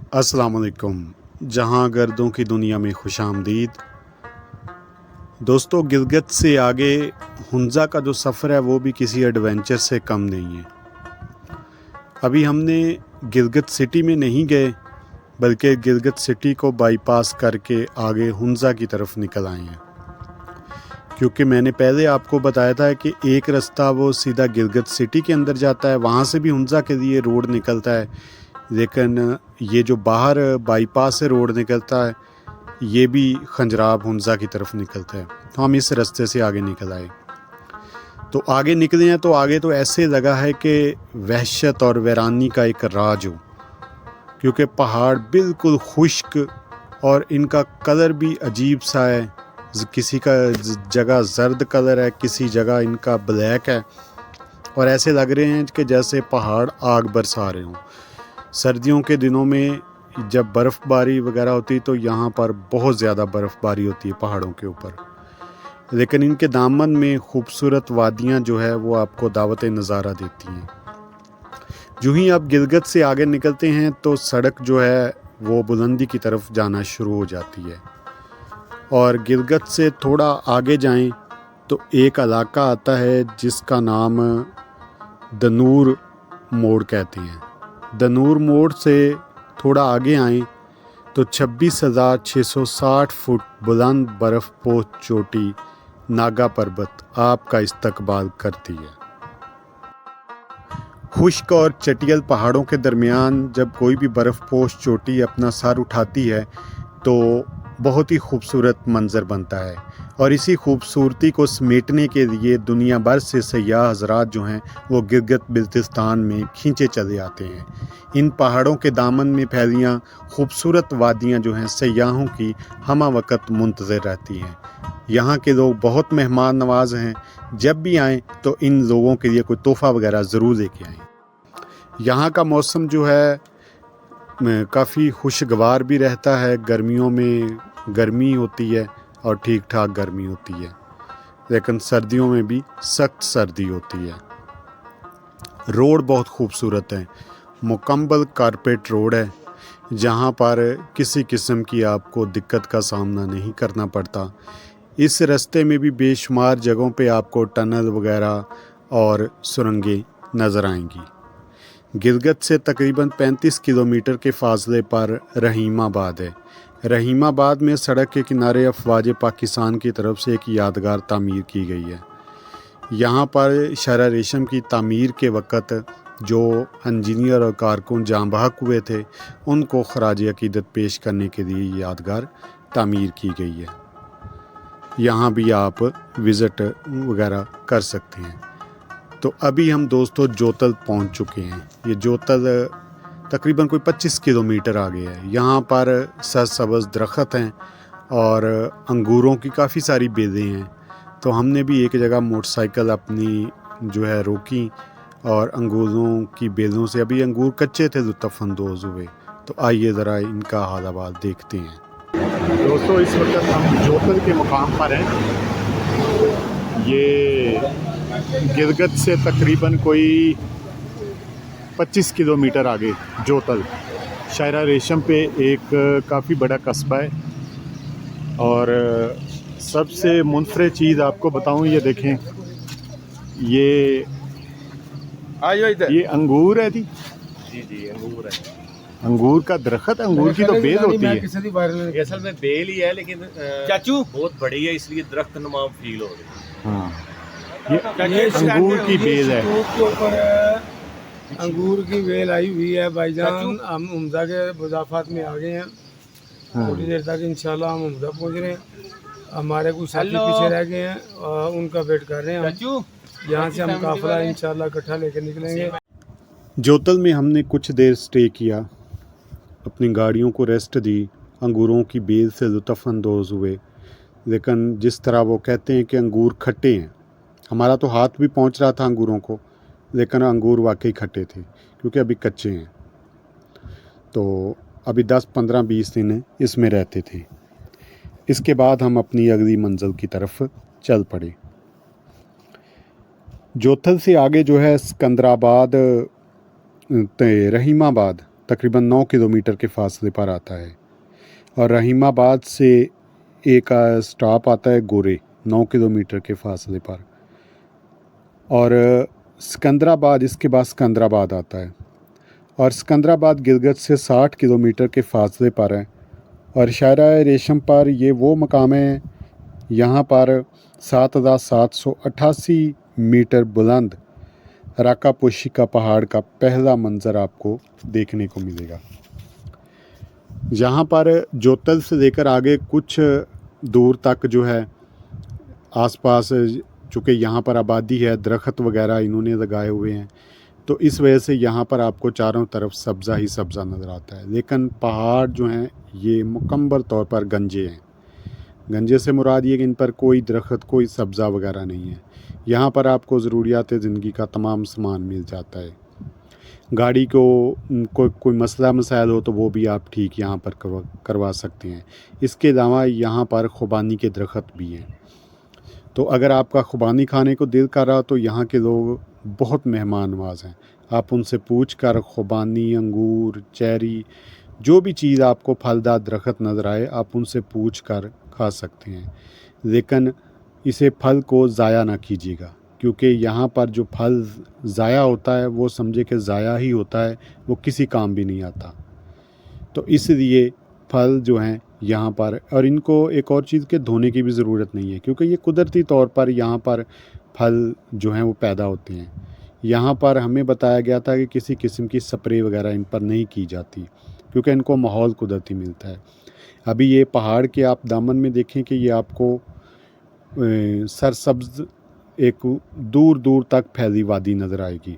अस्सलाम वालेकुम। जहां गर्दों की दुनिया में खुशामदीद। दोस्तों, गिलगित से आगे हुंज़ा का जो सफ़र है वो भी किसी एडवेंचर से कम नहीं है। अभी हमने गिलगित सिटी में नहीं गए, बल्कि गिलगित सिटी को बाईपास करके आगे हुंज़ा की तरफ निकल आए हैं। क्योंकि मैंने पहले आपको बताया था कि एक रास्ता वो सीधा गिलगित सिटी के अंदर जाता है, वहाँ से भी हुंज़ा के लिए रोड निकलता है, लेकिन ये जो बाहर बाईपास से रोड निकलता है ये भी खंजराब हुंज़ा की तरफ निकलता है। तो हम इस रास्ते से आगे निकल आए। तो आगे निकले हैं तो आगे तो ऐसे लगा है कि वहशत और वीरानी का एक राज हो, क्योंकि पहाड़ बिल्कुल खुश्क और इनका कलर भी अजीब सा है। किसी का जगह जर्द कलर है, किसी जगह इनका ब्लैक है, और ऐसे लग रहे हैं कि जैसे पहाड़ आग बरसा रहे हों। सर्दियों के दिनों में जब बर्फ़बारी वगैरह होती तो यहाँ पर बहुत ज़्यादा बर्फ़बारी होती है पहाड़ों के ऊपर, लेकिन इनके दामन में खूबसूरत वादियाँ जो है वो आपको दावत नज़ारा देती हैं। जो ही आप गिलगित से आगे निकलते हैं तो सड़क जो है वो बुलंदी की तरफ जाना शुरू हो जाती है, और गिलगित से थोड़ा आगे जाएं तो एक इलाका आता है जिसका नाम दनूर मोड़ कहते हैं। दनूर मोड़ से थोड़ा आगे आएं तो 26,660 फुट बुलंद बर्फ़पोश चोटी नागा पर्वत आपका इस्तकबाल करती है। खुश्क और चटियल पहाड़ों के दरमियान जब कोई भी बर्फ़पोश चोटी अपना सर उठाती है तो बहुत ही खूबसूरत मंज़र बनता है, और इसी खूबसूरती को समेटने के लिए दुनिया भर से सयाह हज़रात जो हैं वो गिलगित बिल्तिस्तान में खींचे चले आते हैं। इन पहाड़ों के दामन में फैलियाँ खूबसूरत वादियाँ जो हैं सयाहों की हमा वक्त मुंतज़र रहती हैं। यहाँ के लोग बहुत मेहमान नवाज हैं। जब भी आएँ तो इन लोगों के लिए कोई तोहफ़ा वगैरह ज़रूर लेके आएँ। यहाँ का मौसम जो है काफ़ी खुशगवार भी रहता है। गर्मियों में गर्मी होती है और ठीक ठाक गर्मी होती है, लेकिन सर्दियों में भी सख्त सर्दी होती है। रोड बहुत खूबसूरत है, मुकम्मल कारपेट रोड है, जहाँ पर किसी किस्म की आपको दिक्कत का सामना नहीं करना पड़ता। इस रास्ते में भी बेशुमार जगहों पे आपको टनल वगैरह और सुरंगें नज़र आएंगी। गिलगित से तकरीबन 35 किलोमीटर के फासले पर रहीमाबाद है। रहीमाबाद में सड़क के किनारे अफवाज पाकिस्तान की तरफ से एक यादगार तामीर की गई है। यहाँ पर शहर रेशम की तामीर के वक़्त जो इंजीनियर और कारकुन जाँ बहक हुए थे उनको खराज अकीदत पेश करने के लिए यादगार तामीर की गई है। यहाँ भी आप विज़िट वगैरह कर सकते हैं। तो अभी हम दोस्तों जोतल पहुँच चुके हैं। ये जोतल तकरीबन कोई 25 किलोमीटर आगे है। यहाँ पर सरसब्ज़ दरख्त हैं और अंगूरों की काफ़ी सारी बेलें हैं। तो हमने भी एक जगह मोटरसाइकिल अपनी जो है रोकी और अंगूरों की बेलों से, अभी अंगूर कच्चे थे, लुत्फ़अंदोज़ हुए। तो आइए ज़रा इनका हाल अहवाल देखते हैं। दोस्तों, इस वक्त हम जोतल के मुकाम पर हैं। ये गिलगित से तकरीबन कोई 25 किलोमीटर आगे जोतल शायरा रेशम पे एक काफ़ी बड़ा कस्बा है। और सबसे मुनफरद चीज़ आपको बताऊं, ये देखें, ये अंगूर है जी अंगूर है। अंगूर का दरख्त, अंगूर की तो बेल होती है। ये असल में बेल ही है, लेकिन चाचू बहुत बड़ी है इसलिए दरख्त नुमा फील हो रही है। हाँ, ये अंगूर की बेल है। अंगूर की बेल आई हुई है भाईजान। हम हुंज़ा के मुज़ाफ़ात में आ गए हैं। थोड़ी देर तक इंशाल्लाह हम हुंज़ा पहुंच रहे हैं। हमारे कुछ साथी पीछे रह गए हैं और उनका वेट कर रहे हैं। यहाँ से हम काफ़िला इंशाल्लाह इकट्ठा लेकर निकलेंगे। जोतल में हमने कुछ देर स्टे किया, अपनी गाड़ियों को रेस्ट दी, अंगूरों की बेल से लुत्फ़अंदोज़ हुए। लेकिन जिस तरह वो कहते हैं कि अंगूर खट्टे हैं, हमारा तो हाथ भी पहुंच रहा था अंगूरों को, लेकिन अंगूर वाकई खट्टे थे क्योंकि अभी कच्चे हैं। तो अभी 10, 15, 20 दिन इसमें रहते थे। इसके बाद हम अपनी अगली मंजिल की तरफ चल पड़े। जोतल से आगे जो है सिकंदराबाद, रहीमाबाद तकरीबन 9 किलोमीटर के फासले पर आता है। और रहीमाबाद से एक स्टॉप आता है गोरे, 9 किलोमीटर के फासले पर। और सिकंदराबाद, इसके बाद सिकंदराबाद आता है। और सिकंदराबाद गिलगित से 60 किलोमीटर के फासले पर है। और शायरा रेशम पर ये वो मकाम है, यहाँ पर 7,788 मीटर बुलंद राका पोशिका पहाड़ का पहला मंज़र आपको देखने को मिलेगा। यहाँ पर जोतल से लेकर आगे कुछ दूर तक जो है आसपास, चूँकि यहाँ पर आबादी है, दरख्त वगैरह इन्होंने लगाए हुए हैं, तो इस वजह से यहाँ पर आपको चारों तरफ सब्ज़ा ही सब्ज़ा नज़र आता है। लेकिन पहाड़ जो हैं ये मुकम्मल तौर पर गंजे हैं। गंजे से मुराद ये कि इन पर कोई दरख्त, कोई सब्ज़ा वगैरह नहीं है। यहाँ पर आपको ज़रूरियात ज़िंदगी का तमाम सामान मिल जाता है। गाड़ी को कोई मसला मसाइल हो तो वो भी आप ठीक यहाँ पर करवा सकते हैं। इसके अलावा यहाँ पर खुबानी के दरख्त भी हैं। तो अगर आपका खुबानी खाने को दिल कर रहा तो यहाँ के लोग बहुत मेहमान नवाज हैं। आप उनसे पूछ कर खुबानी, अंगूर, चेरी, जो भी चीज़ आपको फलदार दरख्त नज़र आए आप उनसे पूछ कर खा सकते हैं। लेकिन इसे फल को ज़ाया ना कीजिएगा, क्योंकि यहाँ पर जो फल ज़ाया होता है वो समझे कि ज़ाया ही होता है, वो किसी काम भी नहीं आता। तो इसलिए फल जो हैं यहाँ पर, और इनको एक और चीज़ के धोने की भी ज़रूरत नहीं है, क्योंकि ये कुदरती तौर पर यहाँ पर फल जो हैं वो पैदा होते हैं। यहाँ पर हमें बताया गया था कि किसी किस्म की स्प्रे वगैरह इन पर नहीं की जाती, क्योंकि इनको माहौल कुदरती मिलता है। अभी ये पहाड़ के आप दामन में देखें कि ये आपको सरसब्ज़ एक दूर दूर तक फैली वादी नज़र आएगी।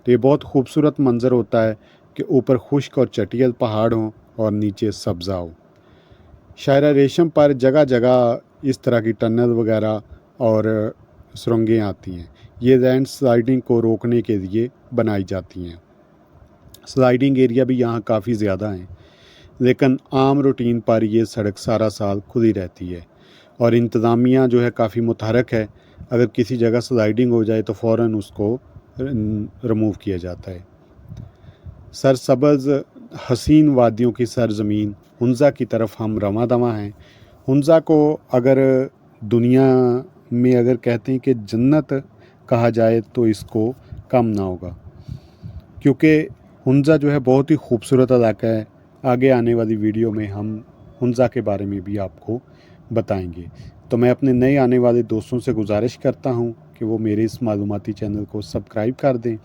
तो ये बहुत खूबसूरत मंज़र होता है कि ऊपर खुश्क और चटियल पहाड़ हों और नीचे सब्ज़ा हो। शायरा रेशम पर जगह जगह इस तरह की टनल वगैरह और सुरंगें आती हैं। ये लैंड स्लाइडिंग को रोकने के लिए बनाई जाती हैं। स्लाइडिंग एरिया भी यहाँ काफ़ी ज़्यादा हैं, लेकिन आम रूटीन पर ये सड़क सारा साल खुली रहती है। और इंतज़ामिया जो है काफ़ी मुतहरक है। अगर किसी जगह स्लाइडिंग हो जाए तो फ़ौरन उसको रिमूव किया जाता है। सरसब्ज़ हसीन वादियों की सरज़मीन हुंज़ा की तरफ हम रवां दवां हैं। हुंज़ा को अगर दुनिया में अगर कहते हैं कि जन्नत कहा जाए तो इसको कम ना होगा, क्योंकि हुंज़ा जो है बहुत ही खूबसूरत इलाका है। आगे आने वाली वीडियो में हम हुंज़ा के बारे में भी आपको बताएंगे। तो मैं अपने नए आने वाले दोस्तों से गुजारिश करता हूं कि वो मेरे इस मालूमाती चैनल को सब्सक्राइब कर दें,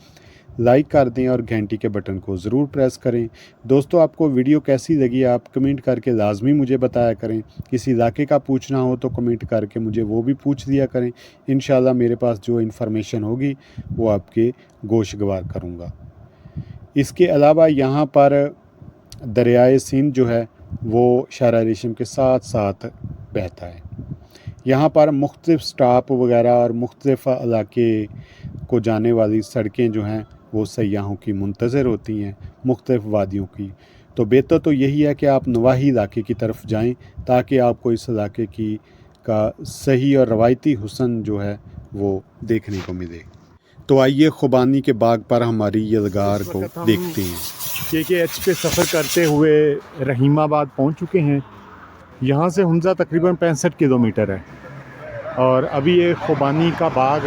लाइक कर दें और घंटी के बटन को ज़रूर प्रेस करें। दोस्तों, आपको वीडियो कैसी लगी आप कमेंट करके लाजमी मुझे बताया करें। किसी इलाके का पूछना हो तो कमेंट करके मुझे वो भी पूछ लिया करें। इंशाल्लाह मेरे पास जो इन्फॉर्मेशन होगी वो आपके गोशगवार करूँगा। इसके अलावा यहाँ पर दरियाए सिंध जो है वो शायरा रेशम के साथ साथ बहता है। यहाँ पर मुख्तलिफ़ स्टॉप वगैरह और मुख्तलिफ़ इलाके को जाने वाली सड़कें जो हैं वो सयाहों की मुंतज़र होती हैं, मुख्तलिफ़ वादियों की। तो बेहतर तो यही है कि आप नवाही इलाके की तरफ जाएं, ताकि आपको इस इलाके की का सही और रवायती हुस्न जो है वो देखने को मिले। तो आइए खुबानी के बाग पर हमारी यलगार को देखते हैं। KKH पे सफ़र करते हुए रहीमाबाद पहुंच चुके हैं। यहाँ से हुंज़ा तकरीबन 65 किलोमीटर है। और अभी ये खुबानी का बाग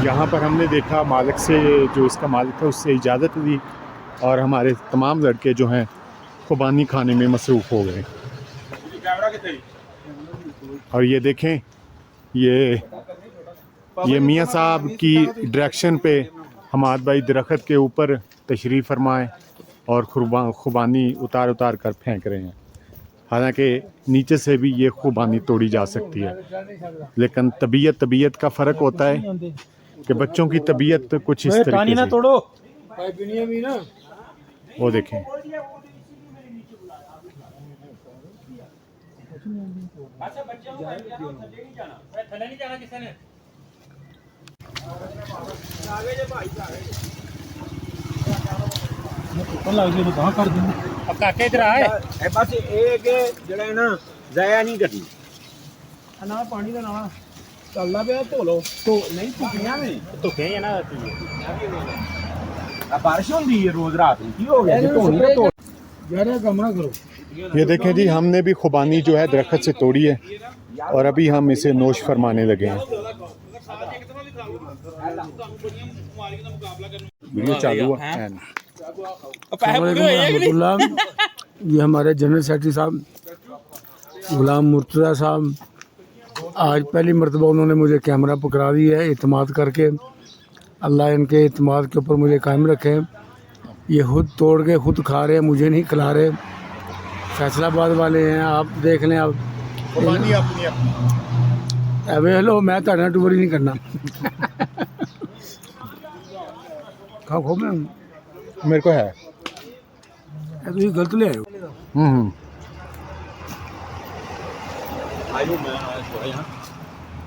यहाँ पर हमने देखा, मालिक से, जो इसका मालिक है उससे इजाज़त ली और हमारे तमाम लड़के जो हैं खुबानी खाने में मसरूफ़ हो गए। और ये देखें, ये मियाँ साहब की डायरेक्शन पे हमाद भाई दरख्त के ऊपर तशरीफ़ फरमाएँ और खुबानी उतार उतार कर फेंक रहे हैं। हालांकि नीचे से भी ये खुबानी तोड़ी जा सकती है, लेकिन तबीयत का फ़र्क होता है कि बच्चों की तबीयत कुछ इस तरीके से। तोड़ो वो देखें, अब काके इधर आए बस एक जड़ा है ना ज़ाया नहीं करनी। ना पानी का ना चलना पे धो लो तो नहीं धुखियां में तो कहीं है ना बारिश होती है रोज रात में की हो गया जी धोनी तो धो ज़्यादा कम ना करो। ये देखें जी, हमने भी खुबानी जो है दरख्त से तोड़ी है और अभी हम इसे नोश फरमाने लगे हैं। वीडियो चालू है। रहमतुल्लाह, ये हमारे जनरल सेक्रेटरी साहब गुलाम मुर्तज़ा साहब, आज पहली मरतबा उन्होंने मुझे कैमरा पकड़ा दिया है इत्मीनान करके। अल्लाह इनके इत्मीनान के ऊपर मुझे कायम रखे। ये खुद तोड़ के खुद खा रहे हैं, मुझे नहीं खिला रहे। फैसलाबाद वाले हैं, आप देख लें। आप वे लो, मैं ताड़ा टूरी नहीं करना। खाओ खाओ, मैं मेरे को है। तुम गलत ले आए हो। हम्म। आयो मैं